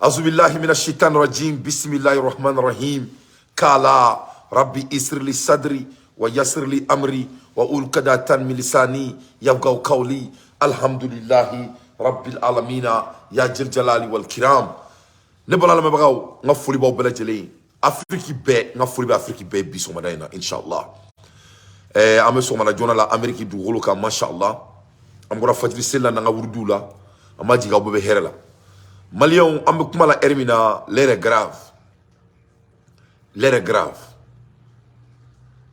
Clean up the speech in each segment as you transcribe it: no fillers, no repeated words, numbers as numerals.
Azubillahi minash shaitan rajim. Bismillahirrahmanirrahim. Kala Rabbi isri sadri wa yasri amri wa ulkadatan min lisani yafqahu qawli. Alhamdulillahi rabbil alamina ya jil jalali wal kiram. Ne balala mabagaw nga foli baw bela jele Afrique be nga foli ba Afrique be bi so madayna inshallah. Ame so mana jona la Amerique du golo ka mashallah. Am gora fajri sella nga wurdu la ama jiga bobe herela. Malion ambe kuma la hermina l'ère est grave. L'ère est grave.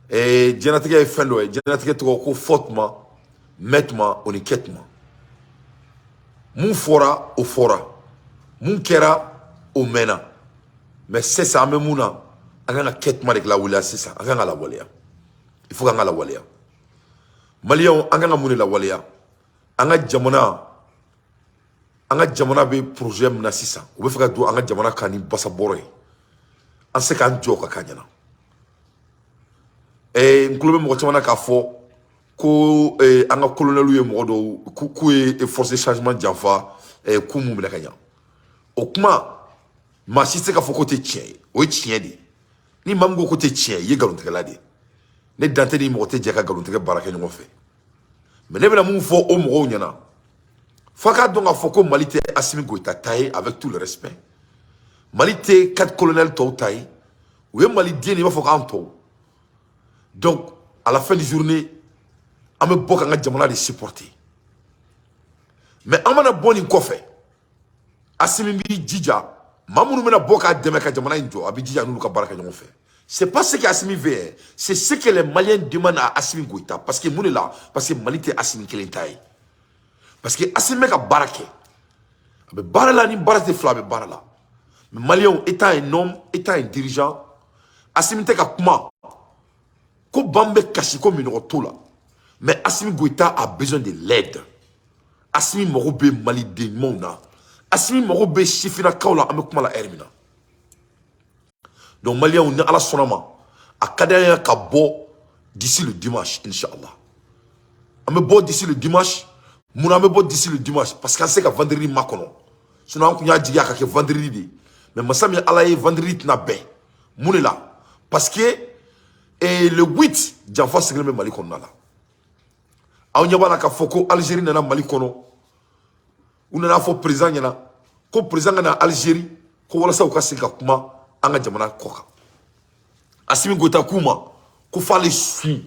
Et djenatige e fendo e djenatige to ko fotma metma oniketma. Mun fora o fora. Mun kera o mena. Mais c'est ça même mouna anga ketma de la wala c'est ça anga la wala. Il faut anga la wala. Malion anga muni la wala. Anga jamana be projet na sisa o be faka do anga jamana kani basa bore an se kan joka kanyana nkolobe mo tsamana ka fo ko anga colonel ye mo do ku e force de changement janfa ku mu bla kanya o kuma ma sise ka fo côté tien o tien di ni mamgo côté tien ye galon tela di ne dante ni mo te jeka galon tela baraka ni mo fe mais ne bela mu fo o mo nyana Faka donc a foko Malite Assimi Goïta taille avec tout le respect. Malite 4 colonels to taille. Oui Malite il va faut anto. Donc à la fin de journée, on me boka nga jamana de supporter. Mais amana boni kofe. Assimi bi djidja. Mamounu mena boka deme ka jamana injo abi djidja nous ka baraka nyon fait. C'est pas ce que Assimi veut, c'est ce que les Maliens demandent à Assimi Goïta parce que moun là parce que Malite Assimi kelen taille. Parce que Assimi ka barake. Mais barala ni barate flabe barala. Mais Malion étant un homme, étant un dirigeant, Assimi te ka kuma. Ko bambe kashi ko minoro là. Mais Assimi Goïta a besoin de l'aide. Assimi morobe Mali de mona. Assimi morobe chifina kaula ame kuma la hermina. Donc Malion ne ala sonama. A kadaya ka bo d'ici le dimanche inshallah. Ame bo d'ici le dimanche. Mon ami bon d'ici le dimanche parce qu'on sait que vendredi makono sinon on a dit que vendredi mais masami alaye vendredi na ben mon est là parce que le 8 janfa c'est le même Mali kono là on y a pas foko Algérie na Mali kono on a fo président yana ko président na Algérie ko wala sa ko kasika kuma anga jamana koka Assimi Goïta kuma ko fale su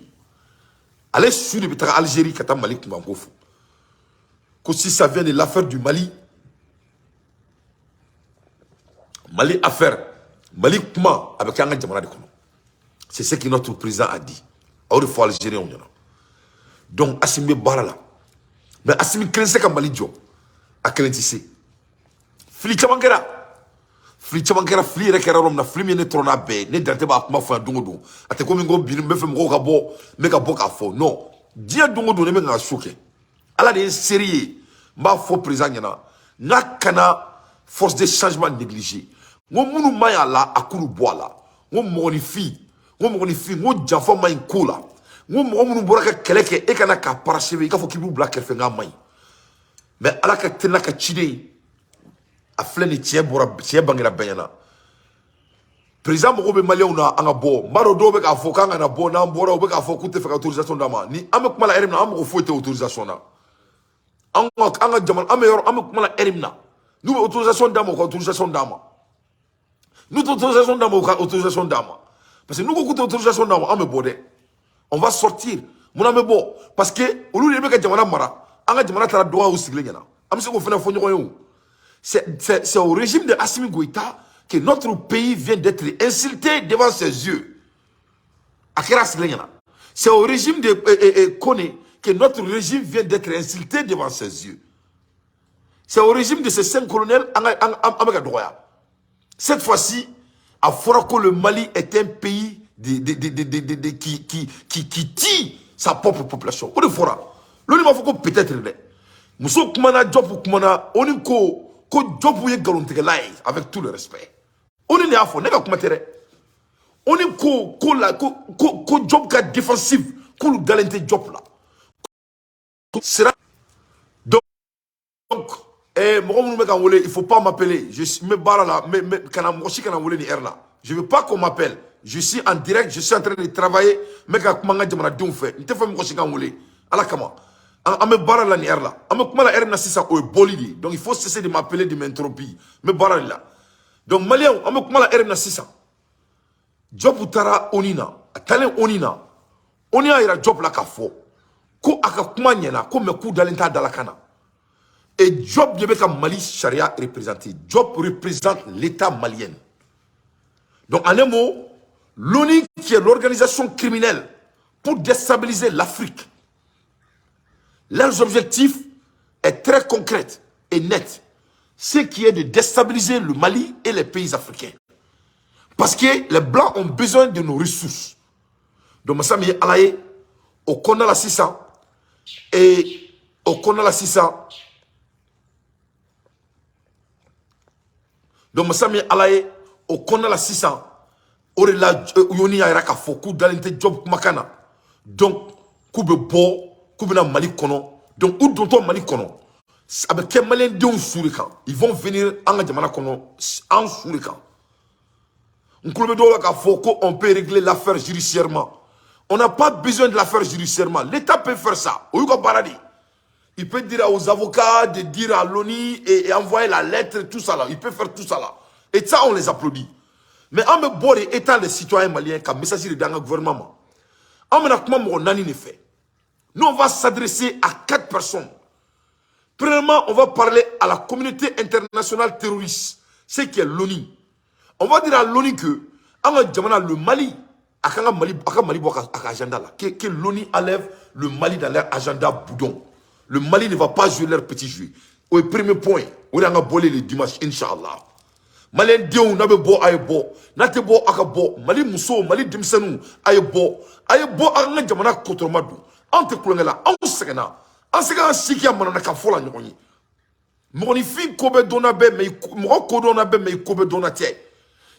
aller sur de bitaka Algérie kata Mali kuma ngofu. Que si ça vient de l'affaire du Mali, Mali affaire, Mali comment avec un jamana de kono. C'est ce que notre président a dit. Or il faut Algérien on y en a. Donc Assimi barala. Mais Assimi krense ka Mali jo. A krentisi. Fili chamangera. Fili chamangera fili rekera rom na fili mi ne trona be ne dante ba kuma fa dungodo. Ate ko mi ngo bi me fem ngo ka bo me ka bo ka fo. Non. Dia dungodo ne me nga choqué. Allah est sérieux. Ma faux président yana. N'a kana force de changement négligé. Ngo munu maya la akuru boala. Ngo monifi. Ngo janfa ma inkola. Ngo munu boraka keleke e kana ka paracheve ka fo kibu black elfe nga mai. Mais ala ka tena ka chide. A fleni tie bangela benyana. Président mo be malien na anga bo. Maro do be ka fo kanga na bo na mbora be ka fo kute fa autorisation dama. Ni ame kuma la erim na ame ko fo te autorisation na. Anga jaman ame yor ame kuma la erimna nous autorisation d'ama ko autorisation d'ama nous autorisation d'ama ko autorisation d'ama parce que nous ko autorisation d'ama ame bodé on va sortir mon ame bo parce que olu le ka jamana mara anga jamana tara doa usigle nyana am se ko fena fo nyoko c'est au régime de Assimi Goïta que notre pays vient d'être insulté devant ses yeux akira sigle nyana c'est au régime de Kone que notre régime vient d'être insulté devant ses yeux. C'est au régime de ces 5 colonels. Cette fois-ci, à Forako, le Mali est un pays qui tue sa propre population. On est fora. L'on va faire peut-être. Mousso Kumana, Job Kumana, on est ko Job ou Galontegalaï, avec tout le respect. On est né à fond, n'est pas comme on est ko Job ka défensif, ko Galente Job là. Donc Eh, il ne faut pas m'appeler. Je suis, là, je ne veux pas qu'on m'appelle. Je suis en direct, je suis en train de travailler. Mais quand je donc il faut cesser de m'appeler de m'entropie. Mais là. Donc, Malien, on me comment la RMNA 600. Job utara onina, atalen onina. Onia ira job la kafo. Ko aka kuma nyena, ko me ku dalenta dalakana. Et Job de Mali Charia représenté. Job représente l'État malien. Donc, en un mot, l'ONU qui est l'organisation criminelle pour déstabiliser l'Afrique. Leurs objectifs est très concret et net. Ce qui est de déstabiliser le Mali et les pays africains. Parce que les Blancs ont besoin de nos ressources. Donc, Massami Alaye, au Kona la 600, et au Kona la 600, donc, Massami Alaye, au Kona la 600, Orela Yoni Ayraka Foku, Dalente Job Makana. Donc, Koube Bo, Koube na Mali Kono. Donc, où doit Mali Kono? Avec quel Malien de Sourikan? Ils vont venir en Djamana Kono, en Sourikan. On peut régler l'affaire judiciairement. On n'a pas besoin de l'affaire judiciairement. L'État peut faire ça. Il peut dire aux avocats de dire à l'ONU et envoyer la lettre, tout ça là. Il peut faire tout ça là. Et ça, on les applaudit. Mais en me bord étant les citoyens maliens, comme messager dans le gouvernement, en me comment mon nani ne fait. Nous, on va s'adresser à 4 personnes. Premièrement, on va parler à la communauté internationale terroriste, ce qui est l'ONU. On va dire à l'ONU que le Mali, que l'ONU enlève le Mali dans leur agenda boudon. Le Mali ne va pas jouer leur petit jeu. Au premier point, on a bolé le dimanche, Inch'Allah. Malien Dieu n'a pas beau aïe bo, n'a pas beau akabo, Mali Mousso, Mali Dimsenou, aïe bo, arna jamana kotromadou. Ante kulongela, on segena, on segena sikia manana kafola nyoni. Monifi kobe donabe, mais mo kodonabe, mais kobe donatie.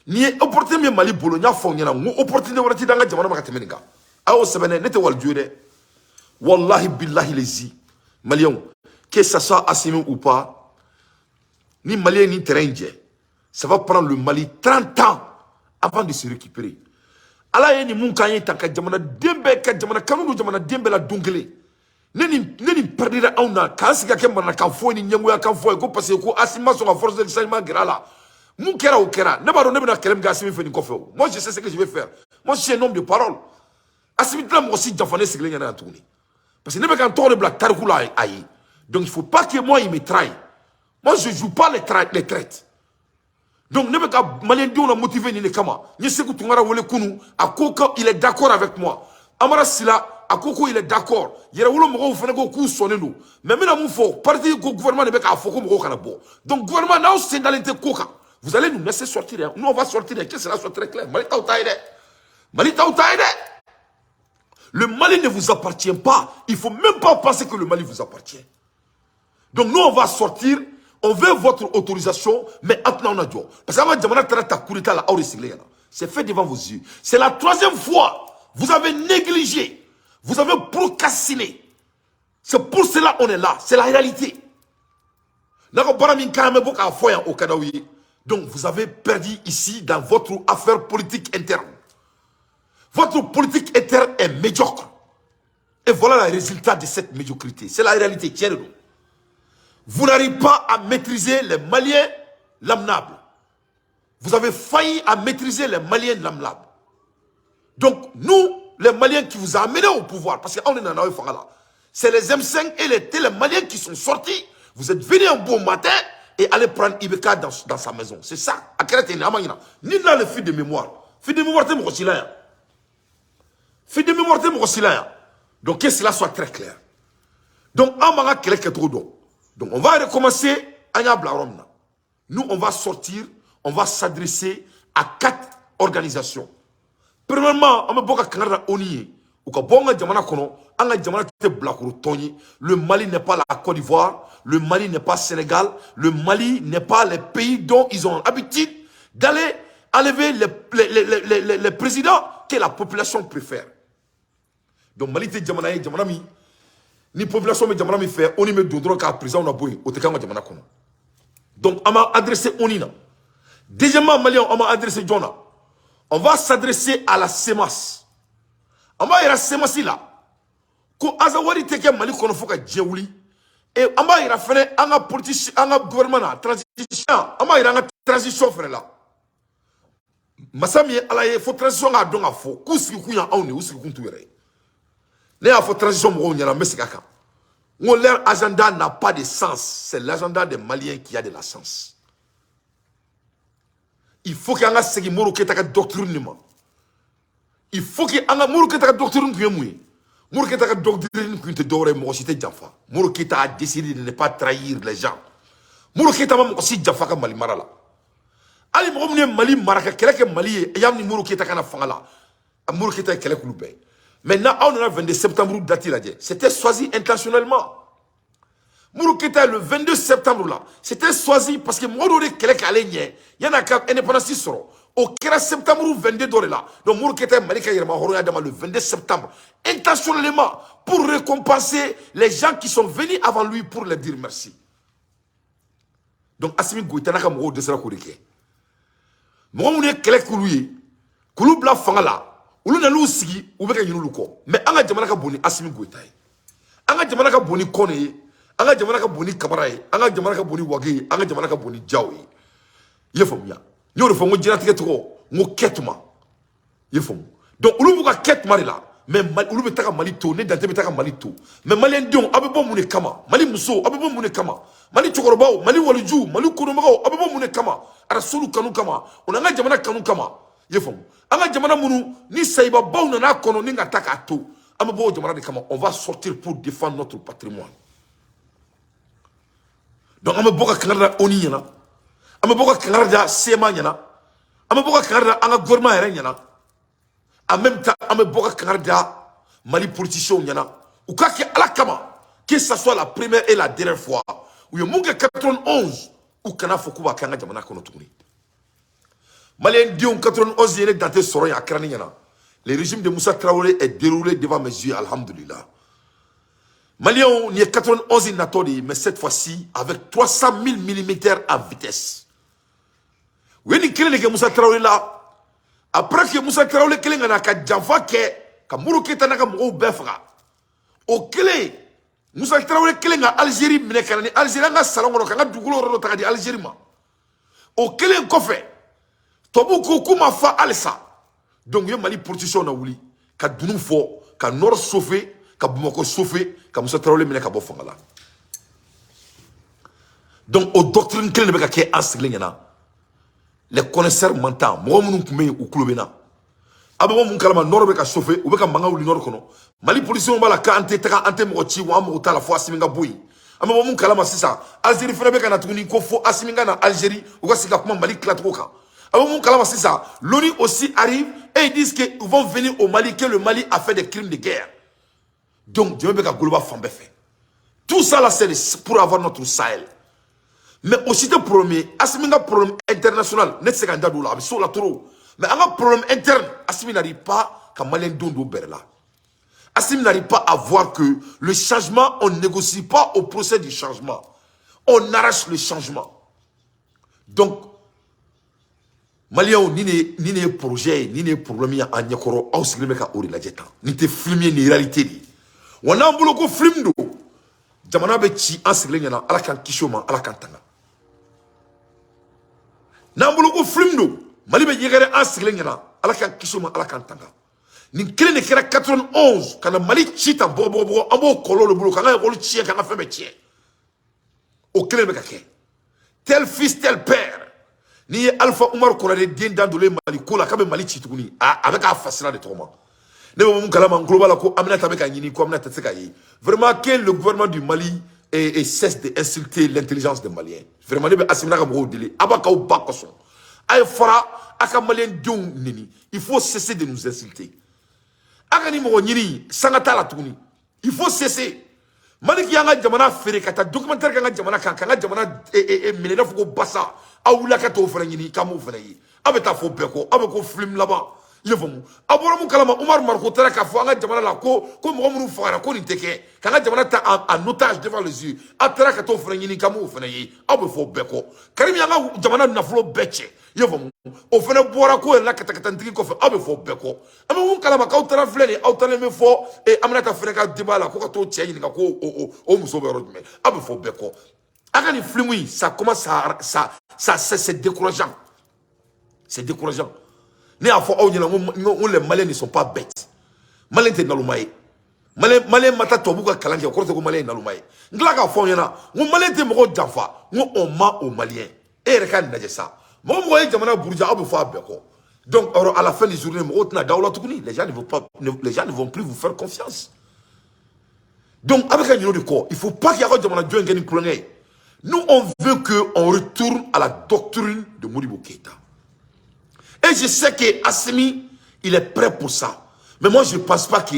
Ni opportunité Mali Bologna fonyana, mo opportunité warati danga jamana makatemeninga. Awo sebene nete wal dieu. Wallahi billahi lezi. Malion, que ça soit assumé ou pas, ni Malien ni terrain, ça va prendre le Mali 30 ans avant de se récupérer. Allah ni mun kanye tanka jamana dembe ka jamana kanu jamana dembe la dongele. Neni perdira auna kansiga ke mana kan fo ni nyangu ya kan fo ko parce que ko asima so force de salement grala. Mun kera o kera, ne ba do ne bina kelem ga asimi feni ko fe. Moi je sais ce que je vais faire. Moi je suis un homme de parole. Asimi tla mo si jafane sigle nyana antuni. Parce que ne pas quand on est black tarkula aïe. Donc il ne faut pas que moi il me trahisse. Moi je ne joue pas les traites. Donc ne pas quand Malien Dieu on a motivé ni les kama. Ni ce que tu m'as volé kunu. À Koko il est d'accord avec moi. Amara Sila à Koko il est d'accord. Il y a un moment où il faut que sonner nous. Mais maintenant mon faux parti du gouvernement ne peut pas faire comme Kanabo. Donc gouvernement now c'est dans l'intercoca. Vous allez nous laisser sortir. Nous on va sortir. Qu'est-ce que cela soit très clair. Malita Otaïde. Malita Otaïde. Le Mali ne vous appartient pas. Il ne faut même pas penser que le Mali vous appartient. Donc nous, on va sortir. On veut votre autorisation. Mais maintenant, on a dit. Parce que c'est fait devant vos yeux. C'est la 3e fois. Vous avez négligé. Vous avez procrastiné. C'est pour cela qu'on est là. C'est la réalité. Donc vous avez perdu ici dans votre affaire politique interne. Votre politique interne est médiocre. Et voilà le résultat de cette médiocrité. C'est la réalité. Tiens-le. Vous n'arrivez pas à maîtriser les Maliens lamenables. Vous avez failli à maîtriser les Maliens lamenables. Donc, nous, les Maliens qui vous ont amené au pouvoir, parce qu'on est dans la là, c'est les M5 et les Maliens qui sont sortis. Vous êtes venus un bon matin et allez prendre Ibeka dans sa maison. C'est ça. Ni dans le fil de mémoire. Fil de mémoire, c'est aussi là. Fil de mémoire, c'est aussi là. Donc, que cela soit très clair. Donc, donc, on va recommencer à Yablaromna. Nous, on va sortir, on va s'adresser à 4 organisations. Premièrement, on va voir ONU. Le Mali n'est pas la Côte d'Ivoire, le Mali n'est pas Sénégal, le Mali n'est pas les pays dont ils ont l'habitude d'aller enlever les présidents que la population préfère. Donc Mali te Djamanami, ni population me Djamanami fait, on y met d'autres cas président on a boy, au Tekama Djamana Kono. Donc, on m'a adressé Onina. Deuxièmement, Malien, on m'a adressé Jonah. On va s'adresser à la SEMAS. On va y aller à la SEMAS là. Ko azawari teke Mali kono foka djeouli. Et on va y aller faire un politicien, un gouvernement, transition. On va y aller transition frère là. Masami alaye faut transition à donga fo. Kusi kuya aune usi kuntuere. Ne a faut transition mo nyana mesikaka. Leur agenda n'a pas de sens. C'est l'agenda des Maliens qui a de la sens. Il faut qu'il y ait un segui moro qui est un doctrinement. Il faut qu'il y ait un moro qui est un doctrinement qui est mouillé. Moro qui est un doctrinement qui est doré, moro qui est Jaffa. Moro qui a décidé de ne pas trahir les gens. Moro qui est un aussi Jaffa comme Mali Marala. Ali moro mouné Mali Maraka, quelqu'un Mali, et yam ni moro qui est un fangala. Moro qui est un quelqu'un loupé. Maintenant, on a le 22 septembre d'Ati. C'était choisi intentionnellement. Mourouketa le 22 septembre là, c'était choisi parce que Mourouketa quelqu'un allait nier. Il y en a qu'un indépendance soro. Au 15 septembre 22 d'or là. Donc Mourouketa Malika Yerma Horoya le 22 septembre. Intentionnellement pour récompenser les gens qui sont venus avant lui pour leur dire merci. Donc Assimi Goïta n'a qu'à Mourou de Sera Kourike. Mourouketa quelqu'un lui, Koulou Bla Fangala. Ulu na lu sigi ubeka yinu luko mais anga jamana ka boni Assimi Goïta anga jamana ka boni Kone anga jamana ka boni Kamara anga jamana ka boni Wage anga jamana ka boni Diaw yefom ya nyoro fo ngo jira tiketo ngo ketuma yefom donc ulu buka ketuma la mais ulu betaka Mali to ne dante betaka Mali to mais Malien dion abebo mune kama Mali muso abebo mune kama Mali chokorobaw Mali waliju Mali konomagaw abebo mune kama arasulu kanu kama onanga jamana kanu kama yefom anga jamana munu ni saiba baw na kono ni ngata ka to amabo jamana de kama on va sortir pour défendre notre patrimoine. Donc amabo ka kanada oni yana amabo ka kanada sema yana amabo ka kanada anga gouvernement yere yana en même temps amabo ka kanada Mali politicien yana ou ka ke ala kama que ça soit la première et la dernière fois ou yo munga 91 ou kana fokuba kanga jamana kono tukuni. Malien Dion 91 yene daté soroya à Kraniana. Le régime de Moussa Traoré est déroulé devant mes yeux, alhamdulillah. Malien n'y est 91 natodi, mais cette fois-ci avec 300 000 mm à vitesse. Oui, ni kele que Moussa Traoré là. Après que Moussa Traoré kele ngana ka jamfa ke ka muru keta na ka mo befra. O kele Moussa Traoré kele nga Algérie mine kanani Algérie nga salongo ka nga dugulo ro ta di Algérie ma. O kele kofe Tobu Koukuma fa alisa. Donc, il y a Mali politicien na wuli. Ka Dounou fo, ka Nord sauvé, ka Boumako sauvé, ka Moussa Traoré mene ka Bofangala. Donc, aux doctrines qui ne sont pas enseignées, les connaisseurs mentants, moi, je suis ou Kloubena. Abo mon kalama Nord beka sauvé, ou beka manga ou Nord kono. Mali politicien ba la ka ante mochi ou amu ta la fois Asiminga boui. Abo mon kalama c'est ça. Algérie fera beka na tuni ko fo Asiminga na Algérie, ou ka sika kuma Mali klatroka. C'est ça. L'ONU aussi arrive et ils disent qu'ils vont venir au Mali, que le Mali a fait des crimes de guerre. Donc, Dieu me fait. Tout ça là, c'est pour avoir notre Sahel. Mais aussi, le problème, Assimi a un problème international. Mais un problème interne, Assimi n'arrive pas qu'un Malien dondo berla. Assimi n'arrive pas à voir que le changement, on ne négocie pas au procès du changement. On arrache le changement. Donc, Malien ni ne projet ni ne problème en nyakoro au sigreme ka ori la jeta ni te filmer ni réalité ni wana mbulo ko film do jamana be ci en sigreme na ala kan kishoma ala kan tanga na mbulo ko film do Mali be yegere en sigreme na ala kan kishoma ala kan tanga ni kele ne kera 91 kana Mali ci ta bobo amo kolo le bulo kana ko ci kana fe be ci o kele be ka ke tel fils tel père. Ni Alpha Oumar Konaré den dandole Mali kola kabe Mali chituguni avec un fascinant de trauma. Ne mo mun kalama global ko Aminata be ka nyini ko Aminata tseka yi. Vraiment que le gouvernement du Mali et cesse d'insulter l'intelligence des Maliens. Vraiment ne be Assimina ka mo délé abaka ou bakoson. Ay fara aka Malien dong nini. Il faut cesser de nous insulter. Aka ni mo nyini sangata la tuguni. Il faut cesser. Malik yanga jamana fere kata documentaire kanga jamana kanga jamana menena fuko bassa awula ka to fere nyini kamu fere yi abeta fo beko abeko film là-bas Yevomu. Aboromu kalama Omar Marko tera ka fo anga jamana la ko mo munu fara ko ni teke. Kanga jamana ta en otage devant les yeux. Atera ka to fere nyini kamu fene yi. Abo fo beko. Karim yanga jamana na flo beche. Yevomu. O fene bora ko la kata ndiki ko fe abo fo beko. Ama mun kalama ka tera fleni au tera me fo e amana ta fere ka debala ko ka to tche nyini ka ko o muso be rodme. Abo fo beko. Aga ni flimui ça commence c'est décourageant. C'est décourageant. Les Maliens ne sont pas bêtes. Maliens te nalumaye. Maliens mata tobuka kalange ko ko Maliens nalumaye. Nglaga fo yana. Ngo Maliens te mo janfa. Ngo on ma aux Maliens. Et rekan naje ça. Mo mo ye jamana burja abu fa beko. Donc à la fin des journées mo otna dawla tukuni, les gens ne vont plus vous faire confiance. Donc avec un niveau de corps, il faut pas qu'il y ait jamana jo ngeni kulonge. Nous on veut que on retourne à la doctrine de Modibo Keïta. Et je sais que Assimi, il est prêt pour ça. Mais moi, je ne pense pas que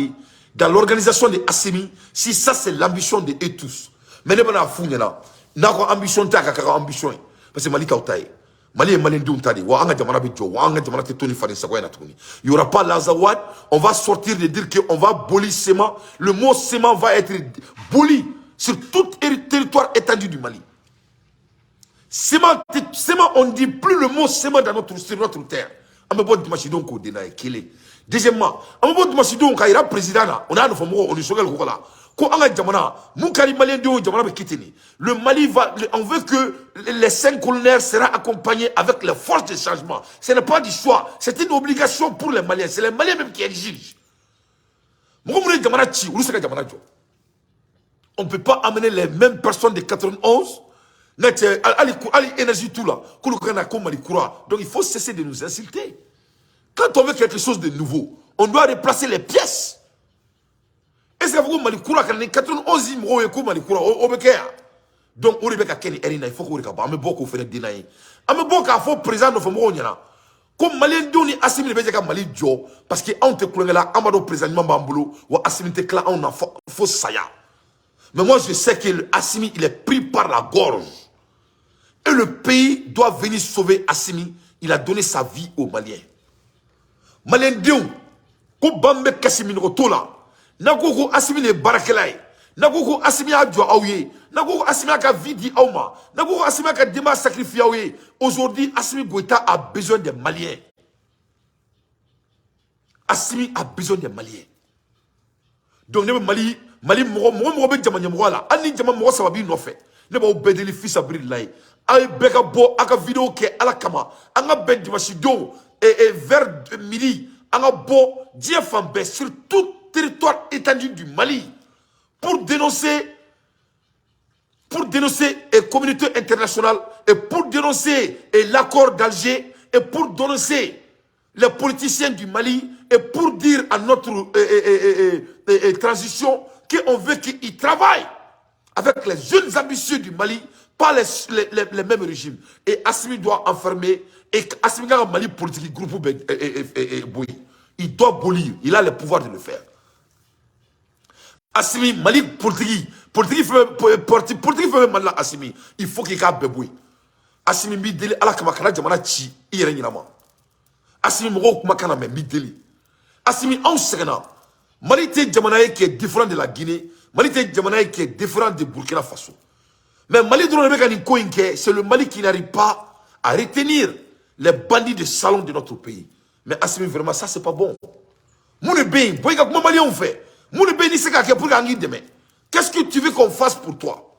dans l'organisation de Assimi, si ça c'est l'ambition de eux tous. Mais ne pas fouiller là. N'a pas ambition ambition. Parce que Mali Kautaï. Mali est Mali d'Untadi. Wanga Jamana Bidjo. Wanga Jamana Tony Fadin Sagoya Natuni. Il n'y aura pas l'Azawad. On va sortir de dire qu'on va abolir Sema. Le mot Sema va être boli sur tout territoire étendu du Mali. Sema, on ne dit plus le mot Sema sur notre terre. Amebo Dimachidon ko denaye kele. Deuxièmement, Amebo Dimachidon ka ira président na, on a no fomo on sogel ko la. Ko anga jamana, mun kari malien dio jamana be kiteni. Le Mali va on veut que les 5 colonels seront accompagnés avec les forces de changement. Ce n'est pas du choix, c'est une obligation pour les Maliens, c'est les Maliens même qui exigent. On ne peut pas amener les mêmes personnes de 91. Énergie tout là. Donc il faut cesser de nous insulter. Quand on veut quelque chose de nouveau, on doit replacer les pièces. Est-ce que vous avez 91 donc on rebeka Kenny Erina, il faut qu'on regarde. Mais beaucoup fait des dinaïs. Mais beaucoup a fait présent de Fomoniana. Comme Malien Doni assimile Bejaka Mali Joe, parce que on te clone là, Amado président Mambolo, ou assimile Kla, on a faux saya. Mais moi je sais que Assimi il est pris par la gorge. Et le pays doit venir sauver Assimi. Il a donné sa vie aux Maliens. Malien Dion, ko Bambe Kassimi Rotola, Nagoko Assimi le Barakelai, Nagoko Assimi a Djo Aouye, Nagoko Assimi a Vidi Auma, Nagoko Assimi a Dema sacrifié Aouye. Aujourd'hui, Assimi Goïta a besoin des Maliens. Assimi a besoin des Maliens. Donc, Mali, Morobe Djamanya Mwala, Ani Djamanya Mwala Sababi Nofe, Neba Obedeli fils Abril Lai. Aïe beka bo aka vidéo ke ala kama anga ben dimachido et vers midi anga bo diefambe sur tout territoire étendu du Mali pour dénoncer la communauté internationale et pour dénoncer l'accord d'Alger et pour dénoncer les politiciens du Mali et pour dire à notre transition qu'on veut qu'ils travaillent avec les jeunes ambitieux du Mali, pas les mêmes régimes. Et Assimi doit enfermer, et Assimi a un Mali politique, groupe il doit abolir, il a le pouvoir de le faire. Assimi, Mali politique fait mal là, Assimi, il faut qu'il y ait un bébé. Assimi, Mideli, ala kamakana, jamana chi, il y a rien. Assimi, moro kumakana, mais Mideli. Assimi, en second, Mali te jamana qui est différent de la Guinée. Mali te jamana qui est différent de Burkina Faso. Mais Mali c'est le Mali qui n'arrive pas à retenir les bandits de salon de notre pays. Mais Assimi, vraiment, ça, c'est pas bon. Mounébé, comment Mali on fait? Mounébé, ni c'est qu'à pour gagner demain. Qu'est-ce que tu veux qu'on fasse pour toi?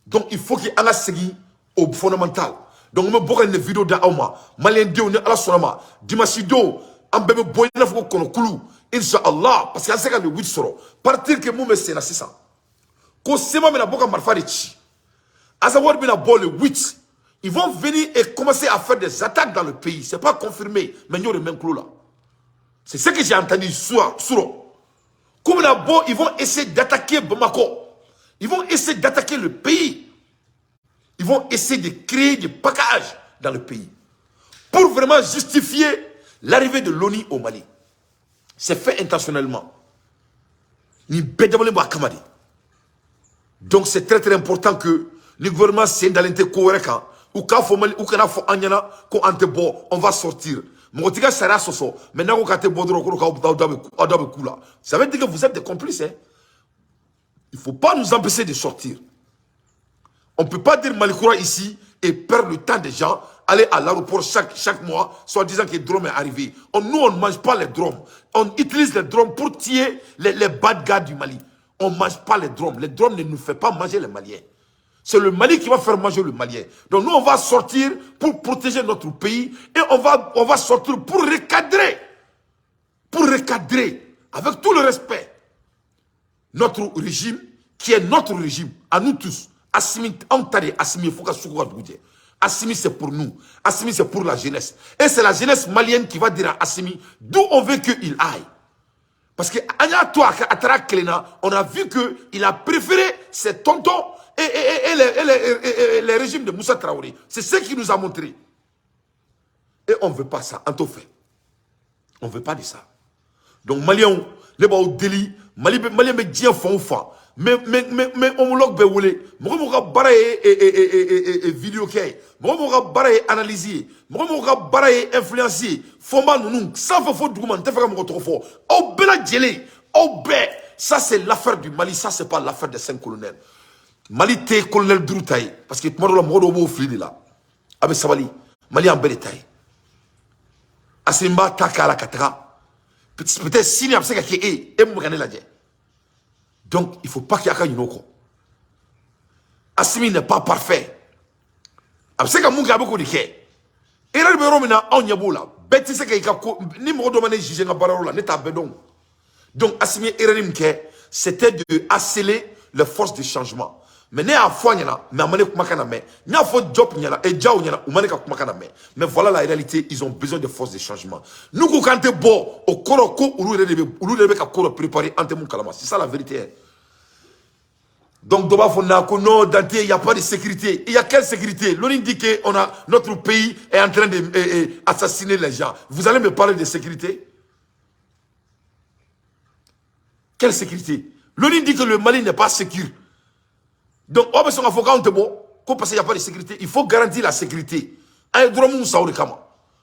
Donc, il faut qu'il y ait un segui au fondamental. Donc, on me voit une vidéo d'Aoma. Malien Dieu, on est à la sonama. Dimasido, un bébé boy, il faut qu'on coulou. Inch'Allah, parce qu'il y a un le 8 soro. Partir que moi, c'est 600. Quand c'est moi, je vais faire des chi. À savoir, le 8, ils vont venir et commencer à faire des attaques dans le pays. Ce n'est pas confirmé, mais il y a le même clou là. C'est ce que j'ai entendu sur. Comme ils vont essayer d'attaquer Bamako. Ils vont essayer d'attaquer le pays. Ils vont essayer de créer des packages dans le pays. Pour vraiment justifier l'arrivée de l'ONU au Mali. C'est fait intentionnellement. Donc c'est très très important que le gouvernement s'est dans l'intérêt ou on va sortir. Mogotika sera soso. Maintenant, vous avez bodro kula. Ça veut dire que vous êtes des complices. Hein? Il ne faut pas nous empêcher de sortir. On ne peut pas dire Malikoura ici et perdre le temps des gens, aller à l'aéroport chaque mois, soit disant que le drone est arrivé. Nous, on ne mange pas les drones. On utilise les drones pour tuer les bad guys du Mali. On ne mange pas les drones. Les drones ne nous font pas manger les Maliens. C'est le Mali qui va faire manger le Malien. Donc nous, on va sortir pour protéger notre pays et on va sortir pour recadrer, avec tout le respect, notre régime, qui est notre régime, à nous tous. Assimi, Assimi, Assimi, c'est pour nous. Assimi, c'est pour la jeunesse. Et c'est la jeunesse malienne qui va dire à Assimi d'où on veut qu'il aille. Parce que, on a vu qu'il a préféré ses tontons et les régimes de Moussa Traoré. C'est ce qu'il nous a montré. Et on ne veut pas ça. En tout fait. On ne veut pas de ça. Donc, Maliens, les gens au délit, Maliens me disent font. Mais homologue be wole mo mo ga baraye et vidéo kay mo mo ga baraye analyser mo ga baraye influencer foma nous sans faut document te faire mo trop fort au bela djele au be ça c'est l'affaire du Mali, ça c'est pas l'affaire des 5 colonels. Mali te colonel Droutaï parce que moi mo do bo fili là avec Sabali Mali en bel taille asimba takala katra peut-être signer avec ça qui est et mo gagner la dje. Donc, il ne faut pas qu'il y ait un Yinoko. Assimi n'est pas parfait. Après, c'est beaucoup de choses. Et là, il y a un Yaboula. Bête, c'est qu'il y a ni me redemander juger la parole, n'est pas bédon. Donc, Assimi c'était de harceler les forces de changement. Mais n'est à foi, mais voilà la réalité, ils ont besoin de forces de changement. Nous, quand on est bon, au Koroko, c'est ça la vérité. Donc, non, Dante, il n'y a pas de sécurité. Il y a quelle sécurité? L'on dit que notre pays est en train d'assassiner les gens. Vous allez me parler de sécurité? Quelle sécurité? L'on dit que le Mali n'est pas sécure. Donc, parce qu'il n'y a pas de sécurité, il faut garantir la sécurité.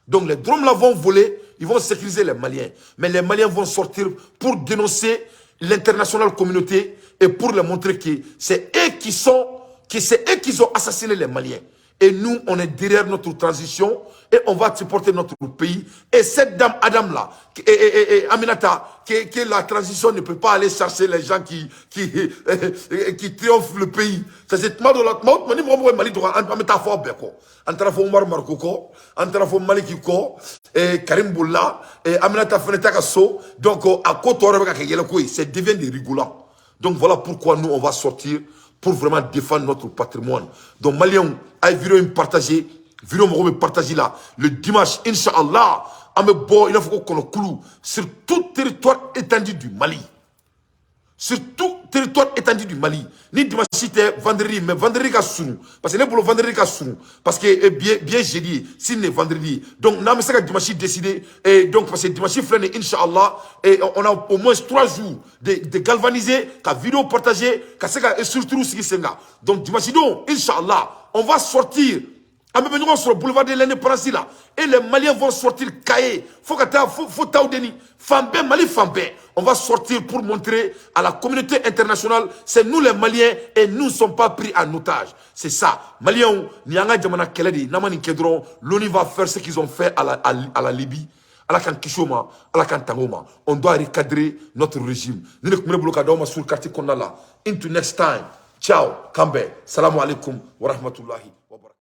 Donc, les drones là vont voler, ils vont sécuriser les Maliens. Mais les Maliens vont sortir pour dénoncer l'internationale communauté et pour leur montrer que c'est eux qui ont assassiné les Maliens. Et nous, on est derrière notre transition et on va supporter notre pays. Et cette dame Adam là, Aminata, que la transition ne peut pas aller chercher les gens qui triomphent le pays. C'est moi de l'autre mot, mais nous Mali doit en métaphore beko. Entre Omar Markoko, entre Malikiko, Karim Boula, Aminata Feneta Kasso. Donc à côté c'est devient des rigolants. Donc voilà pourquoi nous on va sortir pour vraiment défendre notre patrimoine. Donc Maliens, aïe vidéo partager, vidéo me partager là le dimanche Inch'Allah, il faut qu'on le cloue sur tout territoire étendu du Mali. Sur tout territoire étendu du Mali. Ni dimanche c'était vendredi, mais vendredi ka sourou. Parce que les pour le vendredi ka sourou. Parce que bien jeudi, si n'est vendredi. Donc nous avons dimanche décidé. Et donc parce que dimanche frère Inch'Allah, et on a au moins 3 jours de galvaniser, qu'à vidéo partager, qu'à surtout ce qui s'est là. Donc dimanche Inch'Allah, on va sortir. On sur le boulevard de l'indépendance là. Et les Maliens vont sortir caillés. Faut Taoudeni. Fambe, Mali Fambe. On va sortir pour montrer à la communauté internationale, c'est nous les Maliens et nous ne sommes pas pris en otage. C'est ça. Maliens, Nyanga Djamana Keledi, Namani Kedron, l'ONU va faire ce qu'ils ont fait à la Libye, à la Kishoma, à la Tangoma. On doit recadrer notre régime. Nous ne pouvons pas sur le quartier qu'on a là. Into next time. Ciao, Kambe. Salam alaikum wa rahmatullahi.